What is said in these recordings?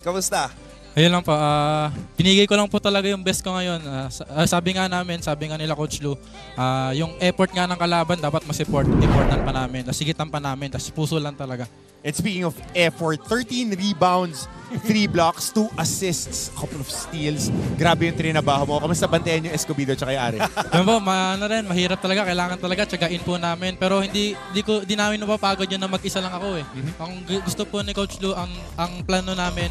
Kamusta? Ayun lang po, binigay ko lang po talaga yung best ko ngayon. Sabi nga nila Coach Lou, yung effort nga ng kalaban dapat mas-important pa namin. Sigitan pa namin, tas puso lang talaga. And speaking of effort, 13 rebounds, 3 blocks, 2 assists, a couple of steals. Grabe yung trinabaho mo. Kamusta bantayan yung Escobedo at yung Ari? Yun po, mahirap talaga, kailangan talaga, tiyagain po namin. Pero hindi namin napapagod yun na mag-isa lang ako eh. Ang gusto po ni Coach Lou, ang plano namin,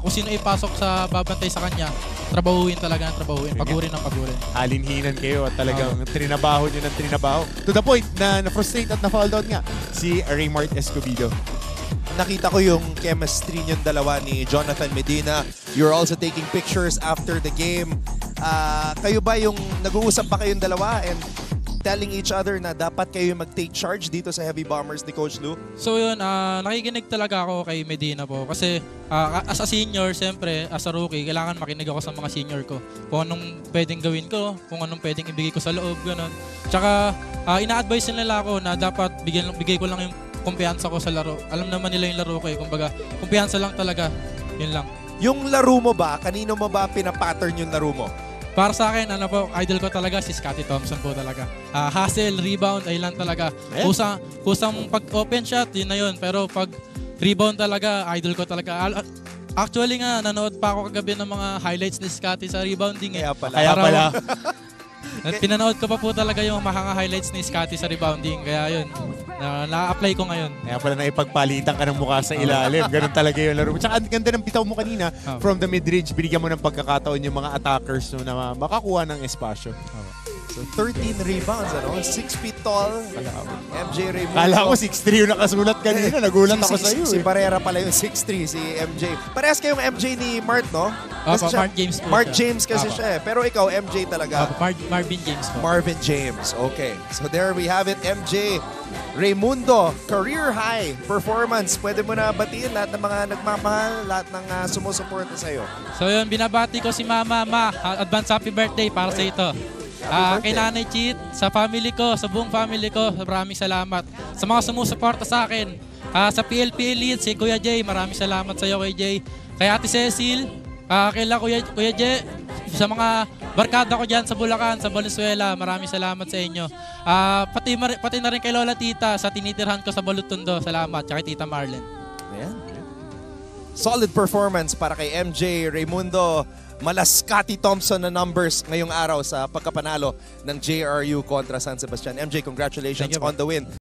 kung sino ipasok sa babantay sa kanya, trabahuin talaga ng trabahuin, pagurin ng pagurin. Halinhinan kayo at talagang trinabaho nyo ng trinabaho. To the point na na-frustrate at na-fall down nga si Raymart Escobedo. Nakita ko yung chemistry niyong dalawa ni Jonathan Medina. You're also taking pictures after the game. Kayo ba yung nag-uusap pa kayong dalawa and telling each other na dapat kayo mag-take charge dito sa Heavy Bombers ni Coach Lou? So yun, nakikinig talaga ako kay Medina po kasi as a senior, siyempre, as a rookie, kailangan makinig ako sa mga senior ko. Kung anong pwedeng gawin ko, kung anong pwedeng ibigay ko sa loob, gano'n. Tsaka, ina-advise nila ako na dapat bigay ko lang yung kumpiyansa ko sa laro. Alam naman nila yung laro ko eh. Kumbaga, kumpiyansa lang talaga. Yun lang. Yung laro mo ba, kanino mo ba pinapattern yung laro mo? Para sa akin, idol ko talaga si Scottie Thompson po talaga. Hustle, rebound, ay lang talaga. Kusang pag-open shot, yun na yun. Pero pag rebound talaga, idol ko talaga. Actually nga, nanood pa ako kagabi ng mga highlights ni Scottie sa rebounding. Kaya pala. Kaya pala. Pinanood ko pa po talaga yung mga highlights ni Scottie sa rebounding. Kaya yun, na-apply ko ngayon. Kaya pala naipagpalitan ka ng mukha sa ilalim. Ganun talaga yung laro mo. Tsaka ang ganda ng bitaw mo kanina. From the mid-range, binigyan mo ng pagkakataon yung mga attackers na makakuha ng espasyo. So 13 rebounds, 6 feet tall. MJ Raymundo. Kala ko 6'3 yung nakasulat kanina. Nagulat ako sa iyo. Si Barrera pala yung 6'3, si MJ. Parehas kayong MJ ni Mart, no? Mark James po. Mark James kasi siya eh. Pero ikaw, MJ talaga. Marvin James po. Marvin James, okay. So there we have it, MJ Raymundo, career high performance. Pwede mo na batiin lahat ng mga nagmamahal, lahat ng sumusuporta sa'yo. So yun, binabati ko si Mama, advance happy birthday para sa ito. Kay Nanay Cheat, sa family ko, sa buong family ko, maraming salamat. Sa mga sumusuporta sa akin, sa PLP Elite, si Kuya Jay, maraming salamat sa iyo Kuya Jay. Kay Ate Cecil, kaila Kuya Jay, sa mga barkada ko dyan sa Bulacan, sa Valenzuela, maraming salamat sa inyo. Pati na rin kay Lola Tita sa tinitirhan ko sa Balutondo, salamat. Tsaka kay Tita Marlene. Ayan. Solid performance para kay MJ Raymundo. Scottie Thompson na numbers ngayong araw sa pagkapanalo ng JRU kontra San Sebastian. MJ, congratulations on the win.